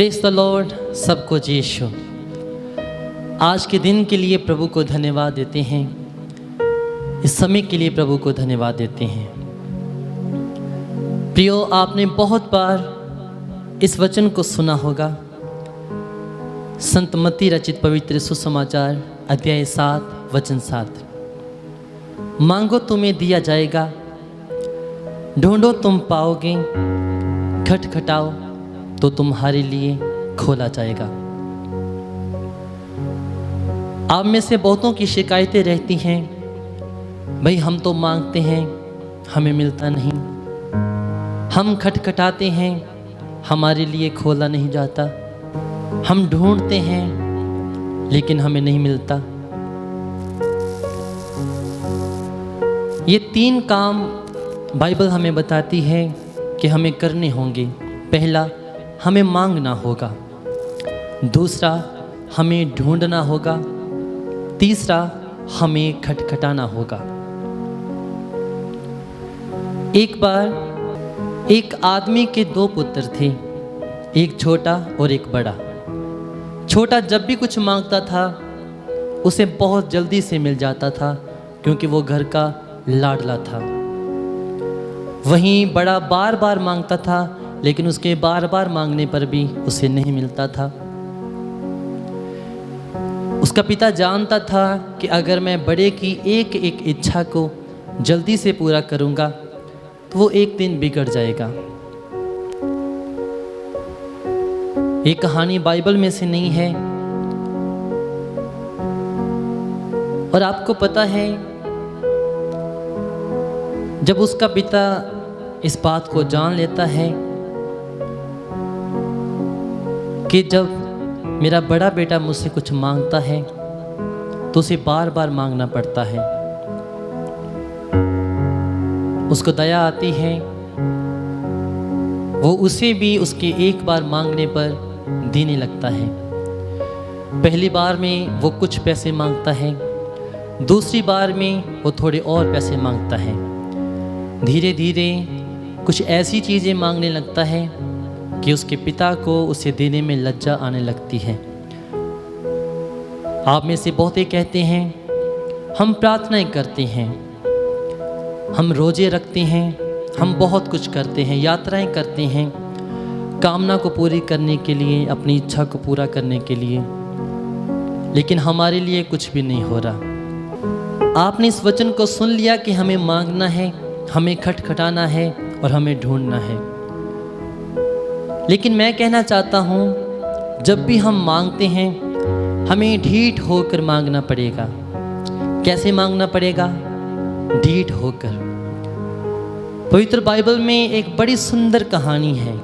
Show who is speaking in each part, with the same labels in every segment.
Speaker 1: Praise the Lord. सबको यीशु। आज के दिन के लिए प्रभु को धन्यवाद देते हैं। इस समय के लिए प्रभु को धन्यवाद देते हैं। प्रियो, आपने बहुत बार इस वचन को सुना होगा। संत मत्ती रचित पवित्र सुसमाचार अध्याय 7 वचन 7। मांगो तुम्हें दिया जाएगा, ढूंढो तुम पाओगे, खटखटाओ तो तुम्हारे लिए खोला जाएगा। आप में से बहुतों की शिकायतें रहती हैं, भाई हम तो मांगते हैं हमें मिलता नहीं, हम खटखटाते हैं हमारे लिए खोला नहीं जाता, हम ढूंढते हैं लेकिन हमें नहीं मिलता। ये 3 काम बाइबल हमें बताती है कि हमें करने होंगे। पहला, हमें मांगना होगा। दूसरा, हमें ढूंढना होगा। तीसरा, हमें खटखटाना होगा। एक बार एक आदमी के 2 पुत्र थे, एक छोटा और एक बड़ा। छोटा जब भी कुछ मांगता था उसे बहुत जल्दी से मिल जाता था, क्योंकि वो घर का लाडला था। वहीं बड़ा बार बार मांगता था, लेकिन उसके बार बार मांगने पर भी उसे नहीं मिलता था। उसका पिता जानता था कि अगर मैं बड़े की एक एक इच्छा को जल्दी से पूरा करूंगा तो वो एक दिन बिगड़ जाएगा। ये कहानी बाइबल में से नहीं है, और आपको पता है जब उसका पिता इस बात को जान लेता है कि जब मेरा बड़ा बेटा मुझसे कुछ मांगता है तो उसे बार बार मांगना पड़ता है, उसको दया आती है। वो उसे भी उसके एक बार मांगने पर देने लगता है। पहली बार में वो कुछ पैसे मांगता है, दूसरी बार में वो थोड़े और पैसे मांगता है। धीरे धीरे कुछ ऐसी चीज़ें मांगने लगता है कि उसके पिता को उसे देने में लज्जा आने लगती है। आप में से बहुत कहते हैं हम प्रार्थनाएं करते हैं, हम रोजे रखते हैं, हम बहुत कुछ करते हैं, यात्राएं करते हैं कामना को पूरी करने के लिए, अपनी इच्छा को पूरा करने के लिए, लेकिन हमारे लिए कुछ भी नहीं हो रहा। आपने इस वचन को सुन लिया कि हमें मांगना है, हमें खटखटाना है और हमें ढूंढना है। लेकिन मैं कहना चाहता हूँ, जब भी हम मांगते हैं हमें ढीठ होकर मांगना पड़ेगा। कैसे मांगना पड़ेगा? ढीठ होकर। पवित्र बाइबल में एक बड़ी सुंदर कहानी है।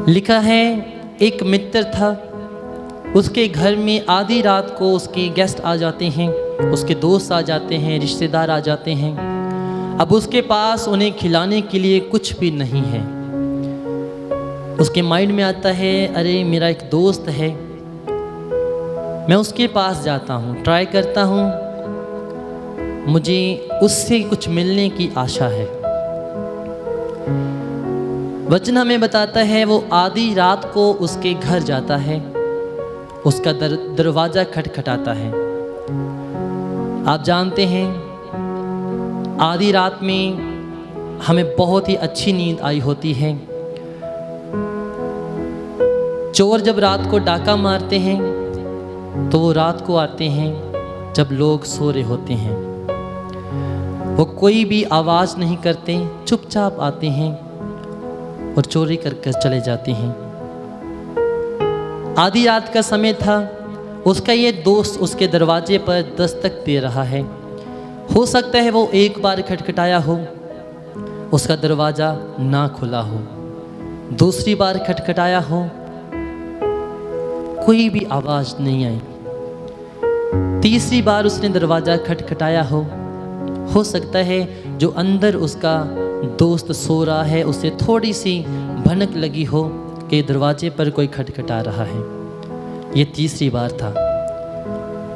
Speaker 1: लिखा है, एक मित्र था, उसके घर में आधी रात को उसके गेस्ट आ जाते हैं, उसके दोस्त आ जाते हैं, रिश्तेदार आ जाते हैं। अब उसके पास उन्हें खिलाने के लिए कुछ भी नहीं है। उसके माइंड में आता है, अरे मेरा एक दोस्त है, मैं उसके पास जाता हूँ, ट्राई करता हूँ, मुझे उससे कुछ मिलने की आशा है। वचन हमें बताता है वो आधी रात को उसके घर जाता है, उसका दरवाज़ा खटखटाता है। आप जानते हैं आधी रात में हमें बहुत ही अच्छी नींद आई होती है। चोर जब रात को डाका मारते हैं तो वो रात को आते हैं जब लोग सो रहे होते हैं। वो कोई भी आवाज़ नहीं करते, चुपचाप आते हैं और चोरी करके चले जाते हैं। आधी रात का समय था, उसका ये दोस्त उसके दरवाजे पर दस्तक दे रहा है। हो सकता है वो एक बार खटखटाया हो, उसका दरवाज़ा ना खुला हो, दूसरी बार खटखटाया हो, कोई भी आवाज़ नहीं आई, तीसरी बार उसने दरवाज़ा खटखटाया हो सकता है जो अंदर उसका दोस्त सो रहा है उसे थोड़ी सी भनक लगी हो कि दरवाजे पर कोई खटखटा रहा है। ये तीसरी बार था।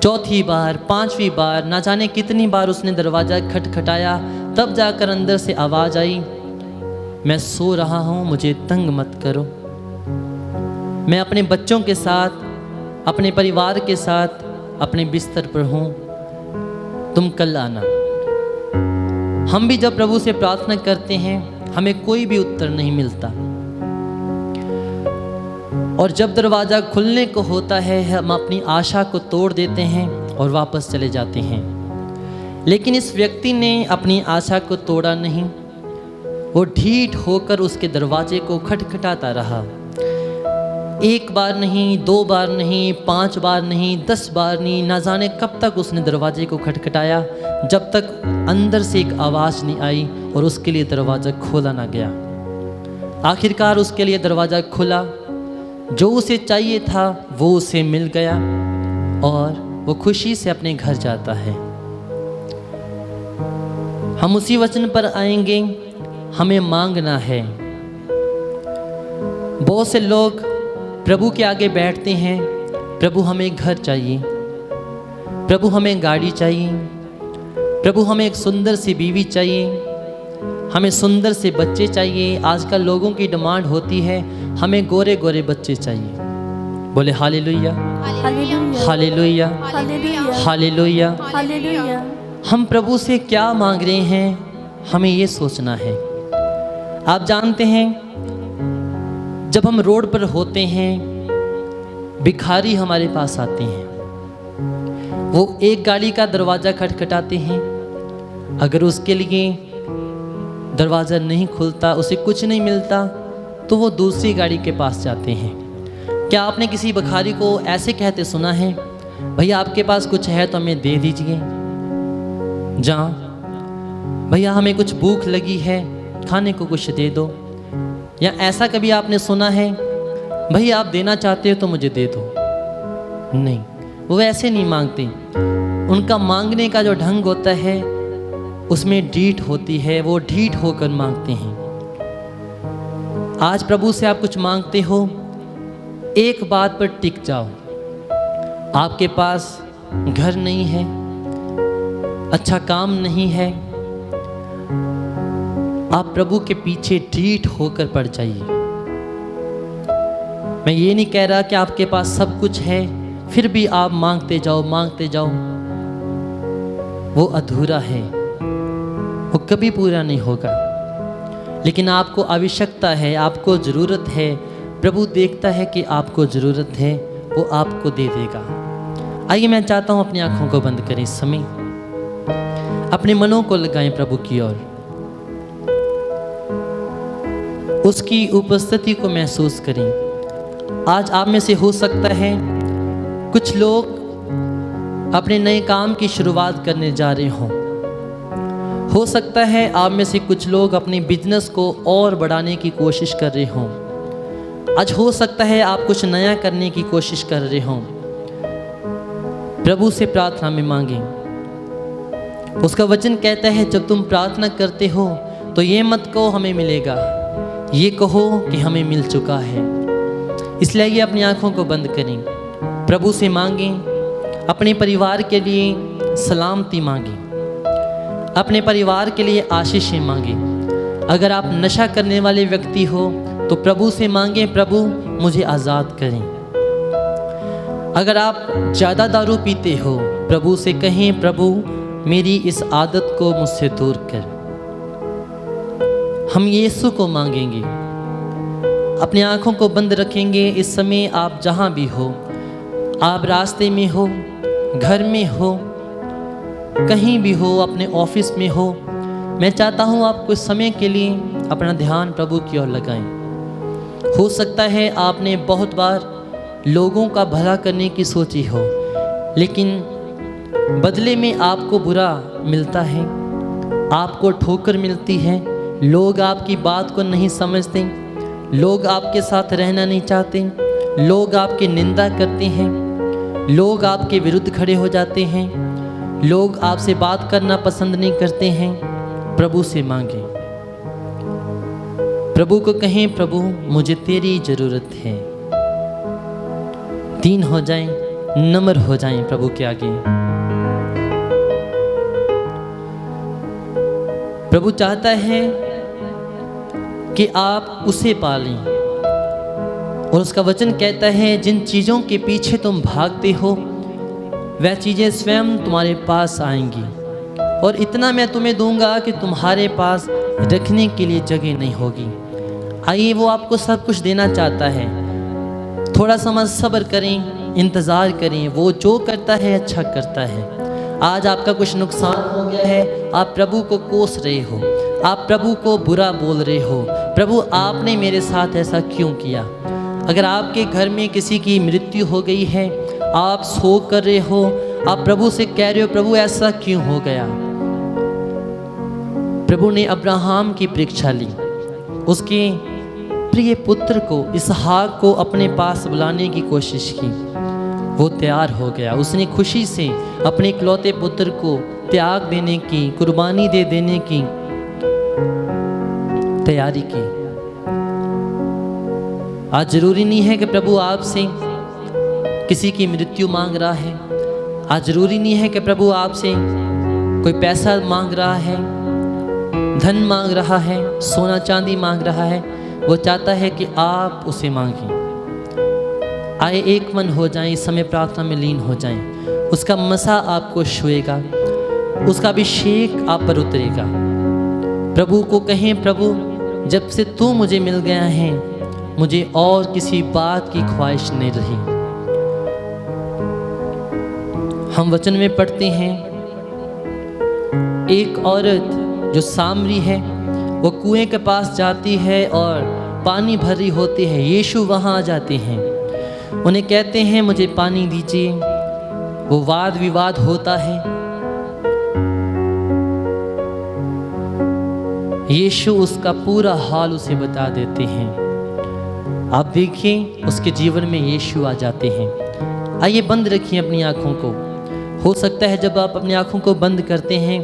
Speaker 1: चौथी बार, 5वीं बार, ना जाने कितनी बार उसने दरवाज़ा खटखटाया, तब जाकर अंदर से आवाज़ आई, मैं सो रहा हूँ, मुझे तंग मत करो। मैं अपने बच्चों के साथ, अपने परिवार के साथ अपने बिस्तर पर हूँ, तुम कल आना। हम भी जब प्रभु से प्रार्थना करते हैं हमें कोई भी उत्तर नहीं मिलता, और जब दरवाज़ा खुलने को होता है हम अपनी आशा को तोड़ देते हैं और वापस चले जाते हैं। लेकिन इस व्यक्ति ने अपनी आशा को तोड़ा नहीं, वो ढीठ होकर उसके दरवाजे को खटखटाता रहा। 1 बार नहीं, 2 बार नहीं, 5 बार नहीं, 10 बार नहीं, ना जाने कब तक उसने दरवाजे को खटखटाया, जब तक अंदर से एक आवाज़ नहीं आई और उसके लिए दरवाज़ा खोला ना गया। आखिरकार उसके लिए दरवाज़ा खुला, जो उसे चाहिए था वो उसे मिल गया और वो खुशी से अपने घर जाता है। हम उसी वचन पर आएंगे, हमें मांगना है। बहुत से लोग प्रभु के आगे बैठते हैं, प्रभु हमें घर चाहिए, प्रभु हमें गाड़ी चाहिए, प्रभु हमें एक सुंदर सी बीवी चाहिए, हमें सुंदर से बच्चे चाहिए। आजकल लोगों की डिमांड होती है हमें गोरे गोरे बच्चे चाहिए। बोले हालेलुया, हालेलुया, हालेलुया। हम प्रभु से क्या मांग रहे हैं हमें ये सोचना है। आप जानते हैं जब हम रोड पर होते हैं भिखारी हमारे पास आते हैं, वो एक गाड़ी का दरवाज़ा खटखटाते हैं, अगर उसके लिए दरवाज़ा नहीं खुलता, उसे कुछ नहीं मिलता, तो वो दूसरी गाड़ी के पास जाते हैं। क्या आपने किसी भिखारी को ऐसे कहते सुना है, भैया आपके पास कुछ है तो हमें दे दीजिए, भैया हमें कुछ भूख लगी है खाने को कुछ दे दो। या ऐसा कभी आपने सुना है, भैया आप देना चाहते हो तो मुझे दे दो? नहीं, वो ऐसे नहीं मांगते। उनका मांगने का जो ढंग होता है उसमें ढीठ होती है, वो ढीठ होकर मांगते हैं। आज प्रभु से आप कुछ मांगते हो, एक बात पर टिक जाओ। आपके पास घर नहीं है, अच्छा काम नहीं है, आप प्रभु के पीछे ढीठ होकर पड़ जाइए। मैं ये नहीं कह रहा कि आपके पास सब कुछ है फिर भी आप मांगते जाओ, मांगते जाओ, वो अधूरा है, वो कभी पूरा नहीं होगा। लेकिन आपको आवश्यकता है, आपको ज़रूरत है, प्रभु देखता है कि आपको ज़रूरत है, वो आपको दे देगा। आइए मैं चाहता हूँ अपनी आँखों को बंद करें इस समय, अपने मनों को लगाएं प्रभु की ओर, उसकी उपस्थिति को महसूस करें। आज आप में से हो सकता है कुछ लोग अपने नए काम की शुरुआत करने जा रहे हों। हो सकता है आप में से कुछ लोग अपने बिजनेस को और बढ़ाने की कोशिश कर रहे हों। आज हो सकता है आप कुछ नया करने की कोशिश कर रहे हों। प्रभु से प्रार्थना में मांगें। उसका वचन कहता है जब तुम प्रार्थना करते हो तो ये मत कहो हमें मिलेगा, ये कहो कि हमें मिल चुका है। इसलिए ये अपनी आँखों को बंद करें, प्रभु से मांगें, अपने परिवार के लिए सलामती मांगें, अपने परिवार के लिए आशीषें मांगें। अगर आप नशा करने वाले व्यक्ति हो तो प्रभु से मांगें, प्रभु मुझे आज़ाद करें। अगर आप ज़्यादा दारू पीते हो, प्रभु से कहें, प्रभु मेरी इस आदत को मुझसे दूर कर। हम यीशु को मांगेंगे, अपनी आँखों को बंद रखेंगे। इस समय आप जहाँ भी हो, आप रास्ते में हो, घर में हो, कहीं भी हो, अपने ऑफिस में हो, मैं चाहता हूँ आप कुछ समय के लिए अपना ध्यान प्रभु की ओर लगाएं। हो सकता है आपने बहुत बार लोगों का भला करने की सोची हो, लेकिन बदले में आपको बुरा मिलता है, आपको ठोकर मिलती है, लोग आपकी बात को नहीं समझते, लोग आपके साथ रहना नहीं चाहते, लोग आपकी निंदा करते हैं, लोग आपके विरुद्ध खड़े हो जाते हैं, लोग आपसे बात करना पसंद नहीं करते हैं। प्रभु से मांगें, प्रभु को कहें, प्रभु मुझे तेरी ज़रूरत है। दीन हो जाएं, नम्र हो जाएं प्रभु के आगे। प्रभु चाहता है कि आप उसे पालें, और उसका वचन कहता है जिन चीज़ों के पीछे तुम भागते हो वह चीज़ें स्वयं तुम्हारे पास आएंगी, और इतना मैं तुम्हें दूंगा कि तुम्हारे पास रखने के लिए जगह नहीं होगी। आइए, वो आपको सब कुछ देना चाहता है। थोड़ा समय सब्र करें, इंतज़ार करें। वो जो करता है अच्छा करता है। आज आपका कुछ नुकसान हो गया है, आप प्रभु को कोस रहे हो, आप प्रभु को बुरा बोल रहे हो, प्रभु आपने मेरे साथ ऐसा क्यों किया। अगर आपके घर में किसी की मृत्यु हो गई है, आप शोक कर रहे हो, आप प्रभु से कह रहे हो प्रभु ऐसा क्यों हो गया। प्रभु ने अब्राहम की परीक्षा ली, उसके प्रिय पुत्र को इसहाक को अपने पास बुलाने की कोशिश की। वो तैयार हो गया, उसने खुशी से अपने इकलौते पुत्र को त्याग देने की, कुर्बानी दे देने की तैयारी की। आज जरूरी नहीं है कि प्रभु आपसे किसी की मृत्यु मांग रहा है। आज जरूरी नहीं है कि प्रभु आपसे कोई पैसा मांग रहा है, धन मांग रहा है, सोना चांदी मांग रहा है। वो चाहता है कि आप उसे मांगें। आए एक मन हो जाएं, इस समय प्रार्थना में लीन हो जाएं। उसका मसा आपको छुएगा, उसका अभिषेक आप पर उतरेगा। प्रभु को कहें प्रभु जब से तू मुझे मिल गया है मुझे और किसी बात की ख्वाहिश नहीं रही। हम वचन में पढ़ते हैं एक औरत जो सामरी है वो कुएं के पास जाती है और पानी भर रही होती है। यीशु वहाँ आ जाते हैं, उन्हें कहते हैं मुझे पानी दीजिए। वो वाद विवाद होता है। यीशु उसका पूरा हाल उसे बता देते हैं। आप देखिए उसके जीवन में यीशु आ जाते हैं। आइए बंद रखिए अपनी आँखों को। हो सकता है जब आप अपनी आँखों को बंद करते हैं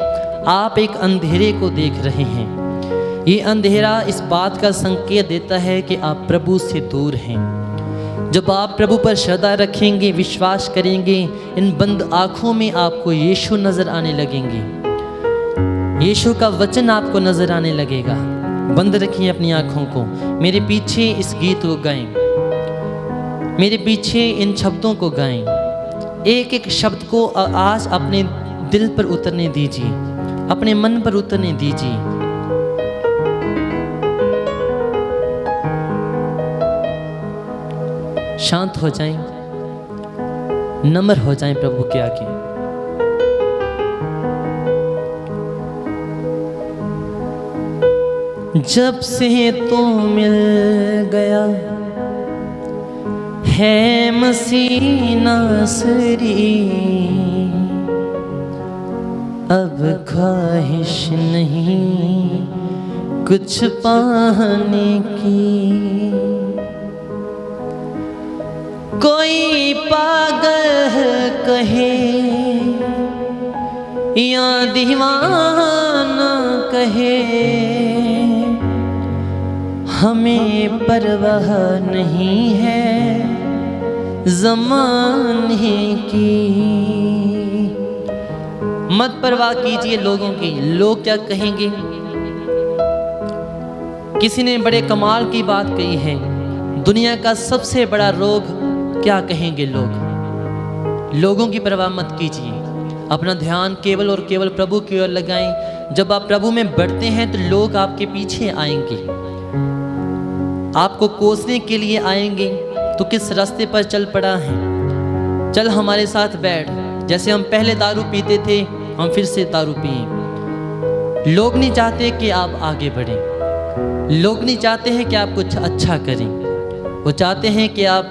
Speaker 1: आप एक अंधेरे को देख रहे हैं। ये अंधेरा इस बात का संकेत देता है कि आप प्रभु से दूर हैं। जब आप प्रभु पर श्रद्धा रखेंगे, विश्वास करेंगे, इन बंद आँखों में आपको यीशु नज़र आने लगेंगे। यीशु का वचन आपको नज़र आने लगेगा। बंद रखिए अपनी आँखों को। मेरे पीछे इस गीत को गाएं, मेरे पीछे इन शब्दों को गाएं। एक एक शब्द को आज अपने दिल पर उतरने दीजिए, अपने मन पर उतरने दीजिए। शांत हो जाएं, नम्र हो जाएं प्रभु के आगे। जब से तू मिल गया है मसीह नासरी, अब ख्वाहिश नहीं कुछ पाने की। कोई पागल कहे या दीवाना कहे, हमें परवाह नहीं है ज़माने की। मत परवाह कीजिए लोगों की, लोग क्या कहेंगे। किसी ने बड़े कमाल की बात कही है, दुनिया का सबसे बड़ा रोग क्या कहेंगे लोग। लोगों की परवाह मत कीजिए, अपना ध्यान केवल और केवल प्रभु की ओर लगाएं। जब आप प्रभु में बढ़ते हैं तो लोग आपके पीछे आएंगे, आपको कोसने के लिए आएंगे। तो किस रास्ते पर चल पड़ा है, चल हमारे साथ बैठ। जैसे हम पहले दारू पीते थे हम फिर से दारू पिए। लोग नहीं चाहते कि आप आगे बढ़ें, लोग नहीं चाहते हैं कि आप कुछ अच्छा करें। वो चाहते हैं कि आप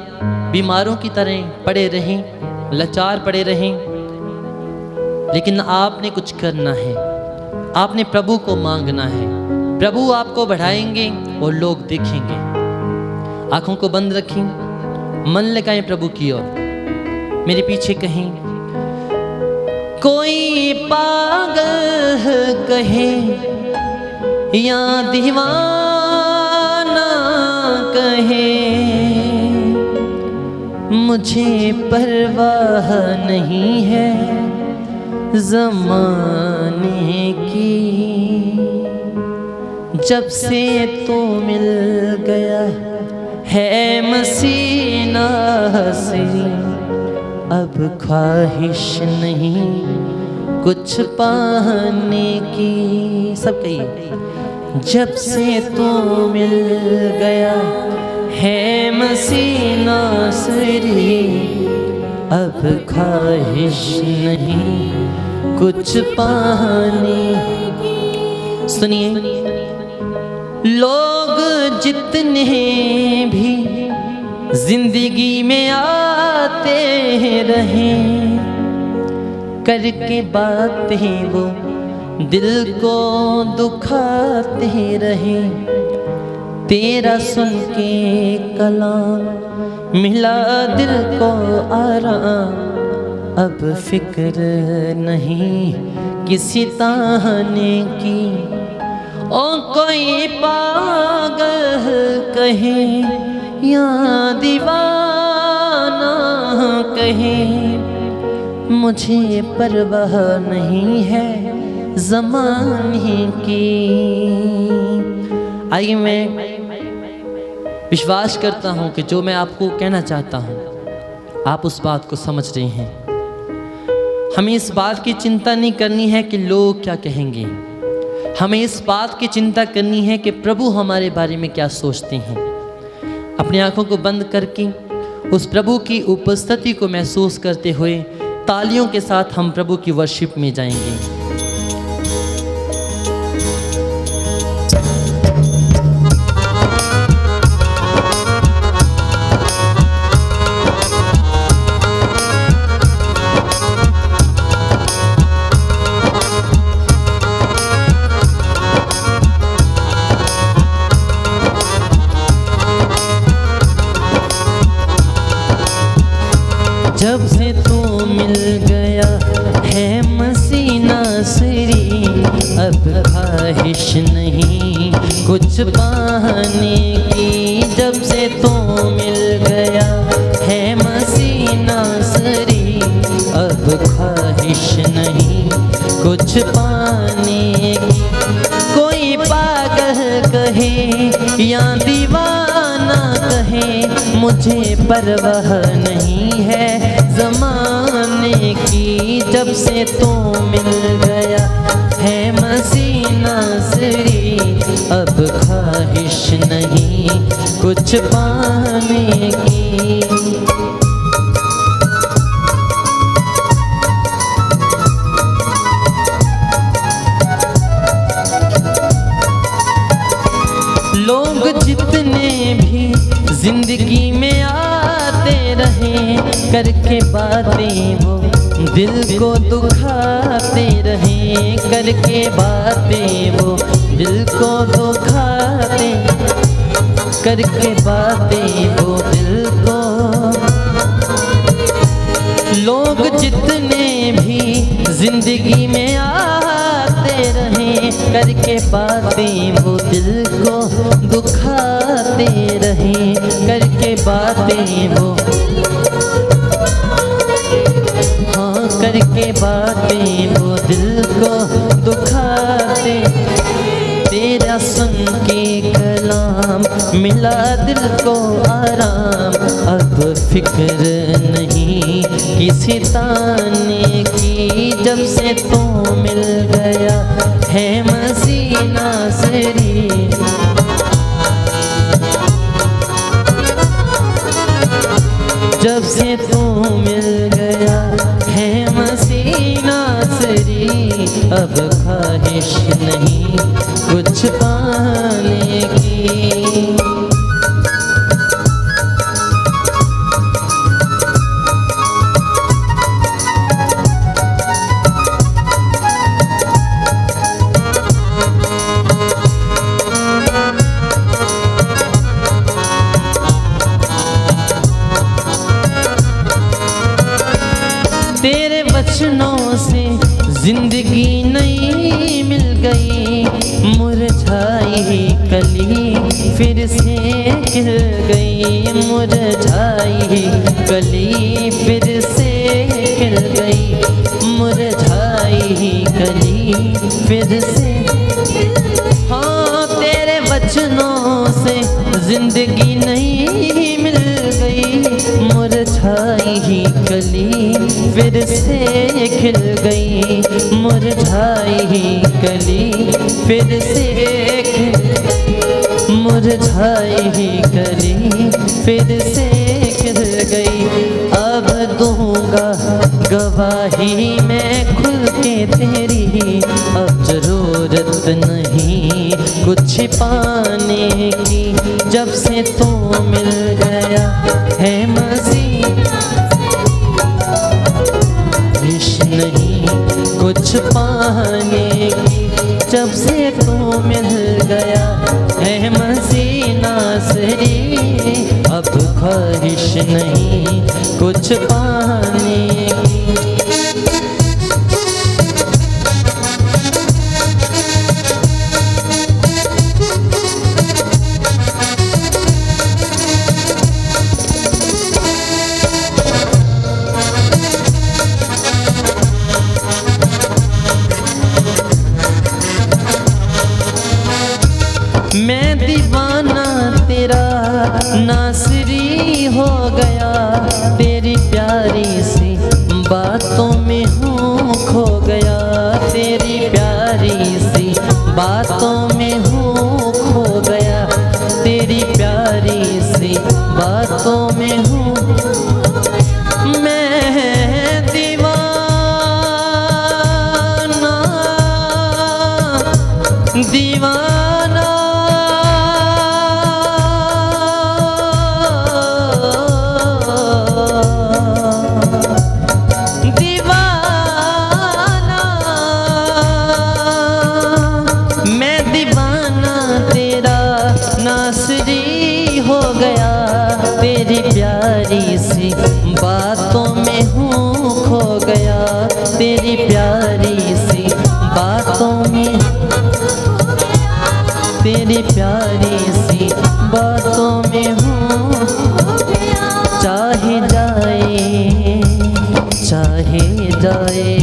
Speaker 1: बीमारों की तरह पड़े रहें, लाचार पड़े रहें। लेकिन आपने कुछ करना है, आपने प्रभु को मांगना है। प्रभु आपको बढ़ाएंगे और लोग देखेंगे। आंखों को बंद रखें, मन लगाएं प्रभु की ओर। मेरे पीछे कहें, कोई पागल कहे या दीवाना कहे, मुझे परवाह नहीं है ज़माने की। जब से तो मिल गया है मसीह नासरी, अब ख्वाहिश नहीं कुछ पाने की। सब कहिए, जब से तू मिल गया है मसीह नासरी, अब ख्वाहिश नहीं कुछ पाने। सुनिए, लोग जितने भी जिंदगी में आते रहे, करके बातें वो दिल को दुखाते रहे, तेरा सुन के कलाम मिला दिल को आराम, अब फिक्र नहीं किसी ताने की। ओ कोई पागल कहे या दीवाना कहे, मुझे परवाह नहीं है ज़माने की। आइए, मैं विश्वास करता हूँ कि जो मैं आपको कहना चाहता हूँ आप उस बात को समझ रहे हैं। हमें इस बात की चिंता नहीं करनी है कि लोग क्या कहेंगे, हमें इस बात की चिंता करनी है कि प्रभु हमारे बारे में क्या सोचते हैं। अपनी आंखों को बंद करके उस प्रभु की उपस्थिति को महसूस करते हुए तालियों के साथ हम प्रभु की वर्शिप में जाएंगे। जब से तू मिल गया है मसीह नासरी, अब ख्वाहिश नहीं कुछ पाने की। जब से तू मिल गया है मसीह नासरी, अब ख्वाहिश नहीं कुछ पाने की। कोई पागल कहे या दीवाना कहे, मुझे परवाह नहीं है ज़माने की। जब से तू मिल गया है मसीह नासरी, अब ख्वाहिश नहीं कुछ पाने की। लोग जितने भी जिंदगी में आते रहे, करके बातें वो दिल को दुखाते रहे, करके बातें वो दिल को दुखाते, करके बातें वो दिल को। लोग जितने भी जिंदगी में आते रहे, करके बातें वो दिल को दुखाते रहे, करके बातें वो, हाँ करके बातें वो दिल को दुखाते। तेरा सुन के कलाम मिला दिल को आराम, अब फिक्र नहीं किसी ताने की। जब से तू मिल गया है मसीह नासरी, जब से तू मिल गया है मसीह नासरी, अब ख्वाहिश नहीं कुछ पाने की। तेरे वचनों से जिंदगी नई मिल गई, मुरझाई कली फिर से खिल गई, मुरझाई कली फिर से खिल गई, मुरझाई कली फिर से। हाँ तेरे वचनों से जिंदगी नई फिर से खिल गई मुरझाई कली, फिर से मुरझाई कली, फिर से खिल गई। अब दूंगा गवाही मैं खुल के तेरी, अब जरूरत नहीं कुछ पाने की, जब से तू मिल गया है मसीह, विश नहीं कुछ पाने की, जब से तू मिल गया है मसीह नासरी, अब ख्वाहिश नहीं कुछ पाने की। मैं दीवाना तेरा नासरी हो गया, तेरी प्यारी सी बातों में हूँ खो गया, तेरी प्यारी सी बातों में हूँ खो गया, तेरी प्यारी सी बातों में हूँ मैं दीवाना, दीवाना नासरी हो गया, तेरी प्यारी सी बातों में हूँ खो गया, तेरी प्यारी सी बातों में, तेरी प्यारी सी बातों में हूँ। चाहे जाए, चाहे जाए,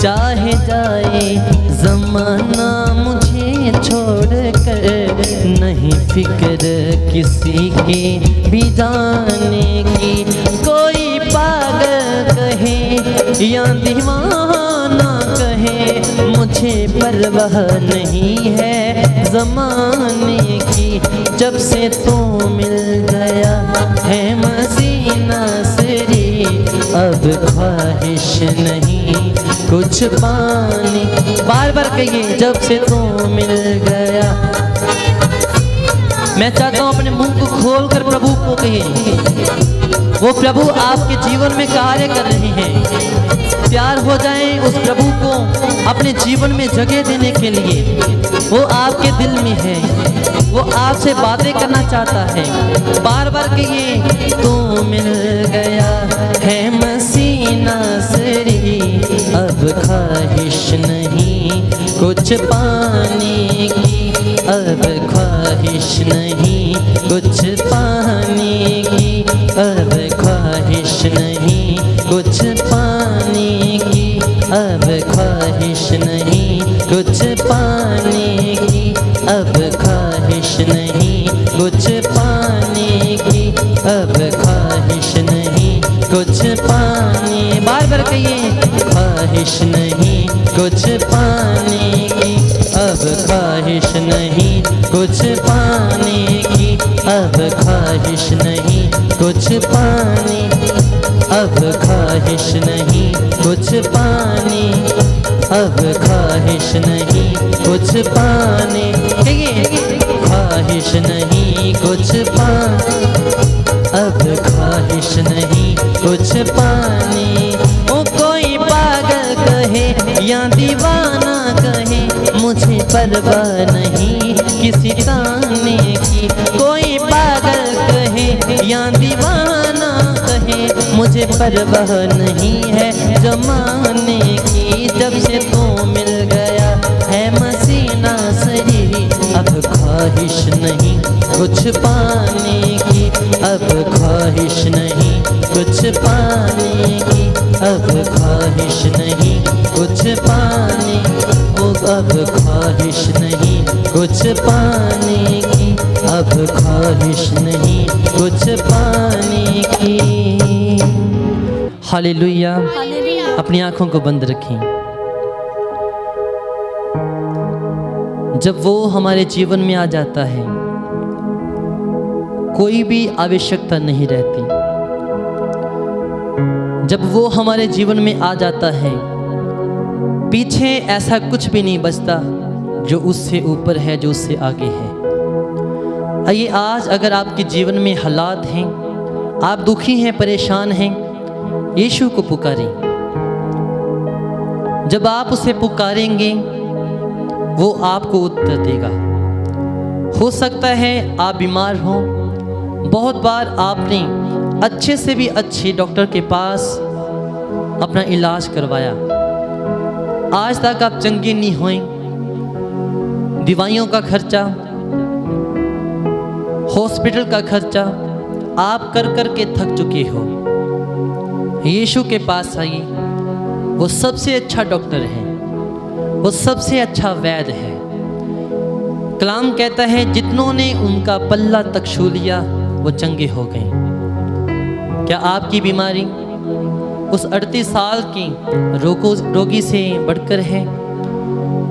Speaker 1: चाहे जाए ज़माना मुझे छोड़कर, नहीं फिक्र किसी की भी जाने की, कोई पागल कहे या दीवाना कहे, मुझे परवाह नहीं है ज़माने की, जब से तू मिल गया है मसीह नासरी, अब ख्वाहिश नहीं कुछ पाने। बार बार कहिए, जब से तू मिल गया। मैं चाहता हूँ अपने मुंह को खोलकर प्रभु को कहिए, वो प्रभु आपके जीवन में कार्य कर रहे हैं। प्यार हो जाए उस प्रभु को अपने जीवन में जगह देने के लिए, वो आपके दिल में है, वो आपसे बातें करना चाहता है। बार बार कहिए, तू मिल गया है मसीह नासरी, अब ख्वाहिश नहीं कुछ पाने की, अब ख्वाहिश नहीं कुछ पाने की, अब ख्वाहिश नहीं कुछ पाने की, अब ख्वाहिश नहीं कुछ पाने की, अब ख्वाहिश नहीं कुछ पाने की, अब ख्वाहिश नहीं कुछ पाने। बार बार कहिए, ख्वाहिश नहीं कुछ पाने की, अब ख्वाहिश नहीं कुछ पाने की, अब ख्वाहिश नहीं कुछ पाने, अब ख्वाहिश नहीं कुछ पाने, अब ख्वाहिश नहीं कुछ पाने। कहिए, ख्वाहिश नहीं कुछ पाने, अब ख्वाहिश नहीं कुछ पाने। ओ कोई पागल कहे या दीवाना कहे, मुझे परवाह नहीं किसी ताने की। कोई पागल कहे या दीवाना कहे, मुझे परवाह नहीं है जमाने की। जब से तू मिल गया है मसीह नासरी, अब ख्वाहिश नहीं कुछ पाने की, अब ख्वाहिश नहीं कुछ पाने की, अब ख्वाहिश नहीं कुछ पाने, ओ अब ख्वाहिश नहीं कुछ पाने की, अब ख्वाहिश नहीं कुछ पाने की। हालेलुया। अपनी आंखों को बंद रखें। जब वो हमारे जीवन में आ जाता है, कोई भी आवश्यकता नहीं रहती। जब वो हमारे जीवन में आ जाता है, पीछे ऐसा कुछ भी नहीं बचता जो उससे ऊपर है, जो उससे आगे है। आइए आज अगर आपके जीवन में हालात हैं, आप दुखी हैं, परेशान हैं, यीशु को पुकारें। जब आप उसे पुकारेंगे वो आपको उत्तर देगा। हो सकता है आप बीमार हो, बहुत बार आपने अच्छे से भी अच्छे डॉक्टर के पास अपना इलाज करवाया, आज तक आप चंगे नहीं हुए। दवाइयों का खर्चा, हॉस्पिटल का खर्चा आप कर कर के थक चुके हो। यीशु के पास आइए, वो सबसे अच्छा डॉक्टर है, वो सबसे अच्छा वैद्य है। कलाम कहता है जितनों ने उनका पल्ला तक छू लिया वो चंगे हो गए। क्या आपकी बीमारी उस 38 साल की रोगी से बढ़कर है?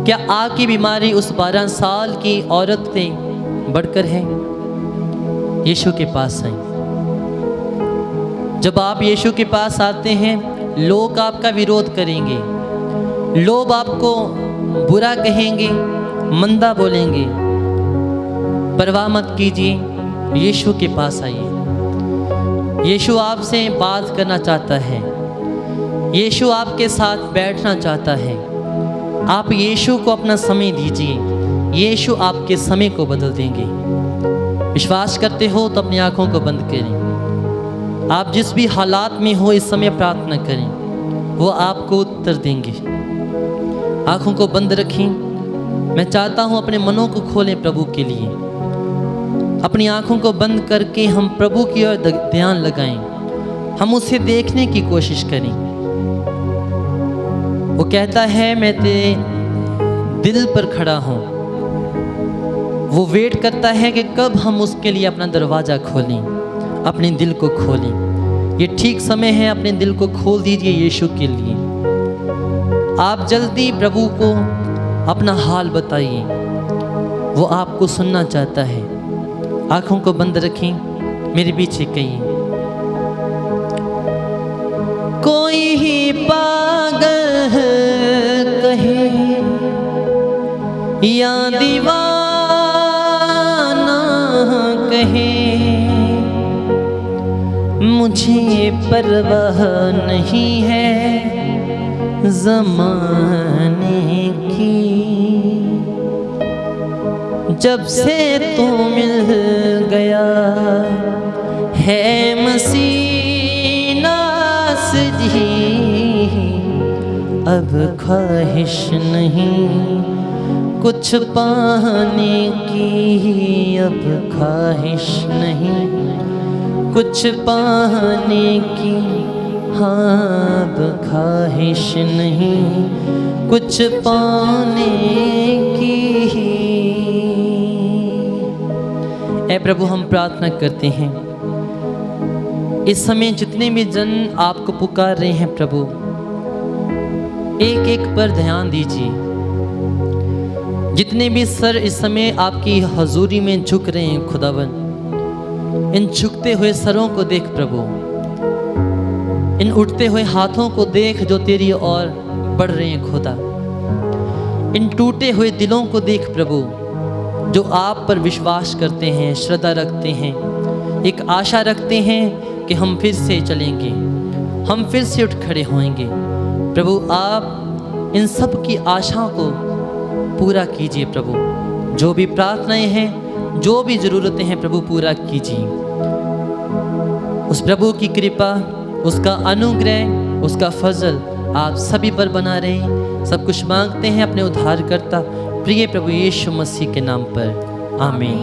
Speaker 1: क्या आपकी बीमारी उस 12 साल की औरत से बढ़कर है? यीशु के पास आइए। जब आप यीशु के पास आते हैं, लोग आपका विरोध करेंगे, लोग आपको बुरा कहेंगे, मंदा बोलेंगे। परवाह मत कीजिए, यीशु के पास आइए। यीशु आपसे बात करना चाहता है, यीशु आपके साथ बैठना चाहता है। आप यीशु को अपना समय दीजिए, यीशु आपके समय को बदल देंगे। विश्वास करते हो तो अपनी आंखों को बंद करें। आप जिस भी हालात में हो इस समय प्रार्थना करें, वो आपको उत्तर देंगे। आंखों को बंद रखें। मैं चाहता हूँ अपने मनों को खोलें प्रभु के लिए। अपनी आंखों को बंद करके हम प्रभु की ओर ध्यान लगाएं, हम उसे देखने की कोशिश करें। वो कहता है मैं तेरे दिल पर खड़ा हूँ। वो वेट करता है कि कब हम उसके लिए अपना दरवाज़ा खोलें, अपने दिल को खोलें। ये ठीक समय है, अपने दिल को खोल दीजिए यीशु के लिए। आप जल्दी प्रभु को अपना हाल बताइए, वो आपको सुनना चाहता है। आंखों को बंद रखें, मेरे पीछे कहिए। कोई ही पागल कहे या दीवाना कहे, मुझे परवाह नहीं है ज़माने की। जब से तू मिल गया है मसीह नासजी, अब ख्वाहिश नहीं कुछ पाने की, अब ख्वाहिश नहीं कुछ पाने की। हाँ अब ख्वाहिश नहीं कुछ पाने की। ऐ प्रभु हम प्रार्थना करते हैं, इस समय जितने भी जन आपको पुकार रहे हैं प्रभु, एक एक पर ध्यान दीजिए। जितने भी सर इस समय आपकी हजूरी में झुक रहे हैं खुदावन, इन झुकते हुए सरों को देख प्रभु, इन उठते हुए हाथों को देख जो तेरी ओर बढ़ रहे हैं खुदा। इन टूटे हुए दिलों को देख प्रभु, जो आप पर विश्वास करते हैं, श्रद्धा रखते हैं, एक आशा रखते हैं कि हम फिर से चलेंगे, हम फिर से उठ खड़े होएंगे। प्रभु आप इन सब की आशाओं को पूरा कीजिए प्रभु। जो भी प्रार्थनाएं हैं, जो भी ज़रूरतें हैं प्रभु पूरा कीजिए। उस प्रभु की कृपा, उसका अनुग्रह, उसका फजल आप सभी पर बना रहे। सब कुछ मांगते हैं अपने उद्धारकर्ता प्रिय प्रभु यीशु मसीह के नाम पर, आमीन।